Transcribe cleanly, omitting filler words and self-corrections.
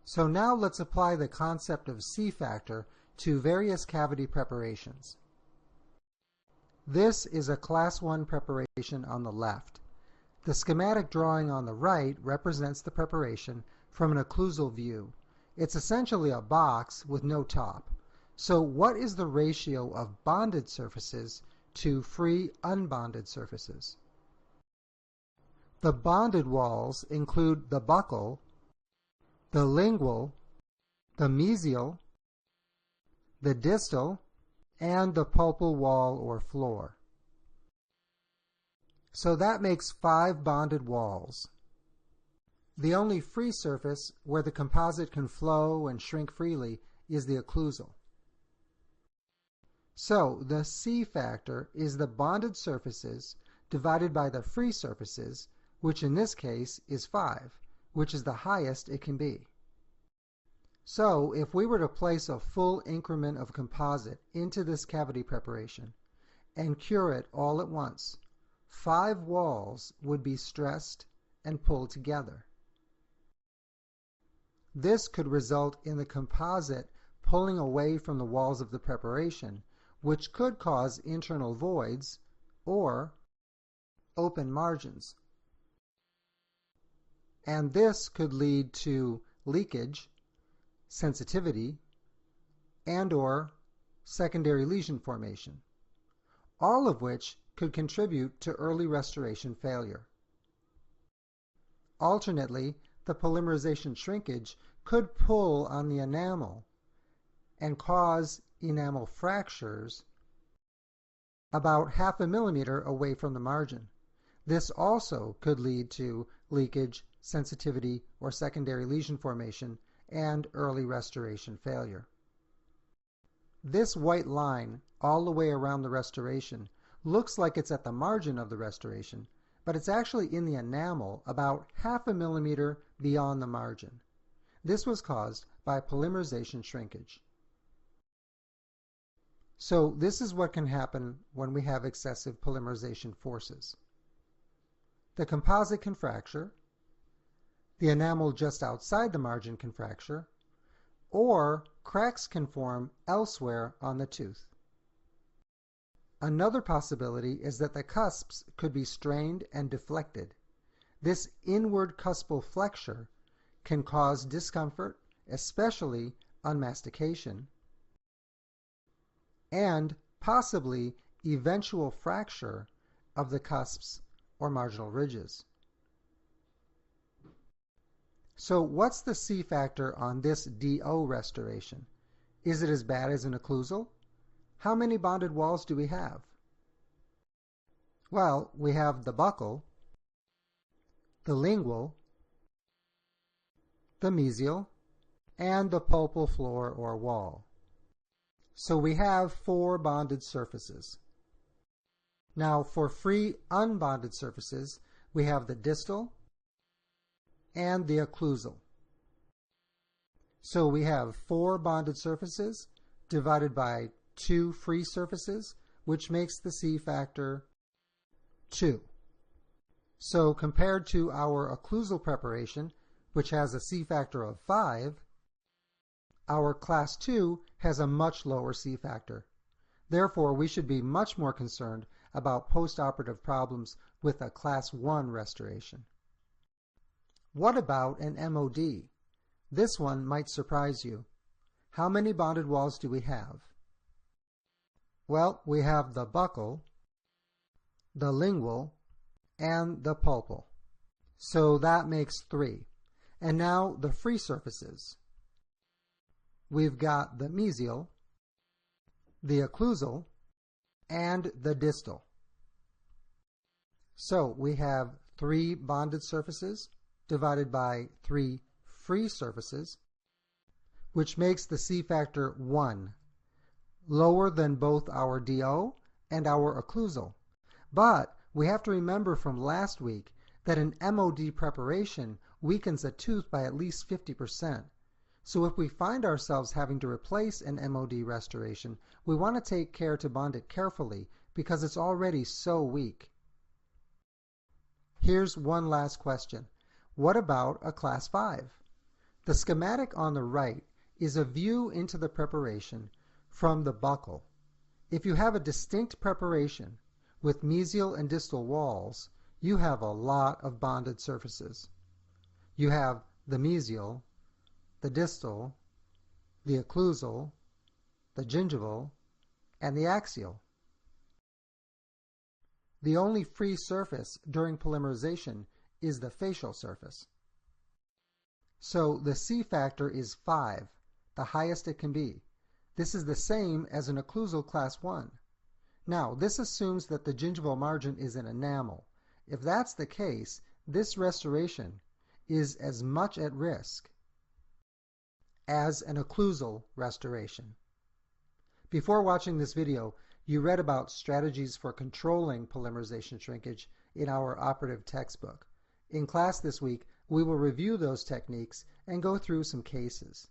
So now let's apply the concept of C-factor to various cavity preparations. This is a Class 1 preparation on the left. The schematic drawing on the right represents the preparation from an occlusal view. It's essentially a box with no top. So what is the ratio of bonded surfaces to free unbonded surfaces? The bonded walls include the buccal, the lingual, the mesial, the distal, and the pulpal wall or floor. So that makes 5 bonded walls. The only free surface where the composite can flow and shrink freely is the occlusal. So the C-factor is the bonded surfaces divided by the free surfaces, which in this case is 5, which is the highest it can be. So if we were to place a full increment of composite into this cavity preparation and cure it all at once, 5 walls would be stressed and pulled together. This could result in the composite pulling away from the walls of the preparation, which could cause internal voids or open margins. And this could lead to leakage, sensitivity, and/or secondary lesion formation, all of which could contribute to early restoration failure. Alternately, the polymerization shrinkage could pull on the enamel and cause enamel fractures about 0.5 millimeter away from the margin. This also could lead to leakage, sensitivity, or secondary lesion formation and early restoration failure. This white line all the way around the restoration looks like it's at the margin of the restoration, but it's actually in the enamel about 0.5 millimeter beyond the margin. This was caused by polymerization shrinkage. So this is what can happen when we have excessive polymerization forces. The composite can fracture, the enamel just outside the margin can fracture, or cracks can form elsewhere on the tooth. Another possibility is that the cusps could be strained and deflected. This inward cuspal flexure can cause discomfort, especially on mastication, and possibly eventual fracture of the cusps or marginal ridges. So what's the C-factor on this DO restoration? Is it as bad as an occlusal? How many bonded walls do we have? Well, we have the buccal, the lingual, the mesial, and the pulpal floor or wall. So we have 4 bonded surfaces. Now for free unbonded surfaces, we have the distal and the occlusal. So we have 4 bonded surfaces divided by 2 free surfaces, which makes the C-factor 2. So compared to our occlusal preparation, which has a C-factor of 5, our Class 2 has a much lower C-factor. Therefore, we should be much more concerned about postoperative problems with a Class 1 restoration. What about an MOD? This one might surprise you. How many bonded walls do we have? Well, we have the buccal, the lingual, and the pulpal. So that makes 3. And now the free surfaces. We've got the mesial, the occlusal, and the distal. So we have 3 bonded surfaces divided by 3 free surfaces, which makes the C-factor 1, lower than both our DO and our occlusal. But we have to remember from last week that an MOD preparation weakens a tooth by at least 50%. So if we find ourselves having to replace an MOD restoration, we want to take care to bond it carefully because it's already so weak. Here's one last question. What about a Class 5? The schematic on the right is a view into the preparation from the buccal. If you have a distinct preparation with mesial and distal walls, you have a lot of bonded surfaces. You have the mesial, the distal, the occlusal, the gingival, and the axial. The only free surface during polymerization is the facial surface. So the C factor is 5, the highest it can be. This is the same as an occlusal class 1. Now, this assumes that the gingival margin is an enamel. If that's the case, this restoration is as much at risk as an occlusal restoration. Before watching this video, you read about strategies for controlling polymerization shrinkage in our operative textbook. In class this week, we will review those techniques and go through some cases.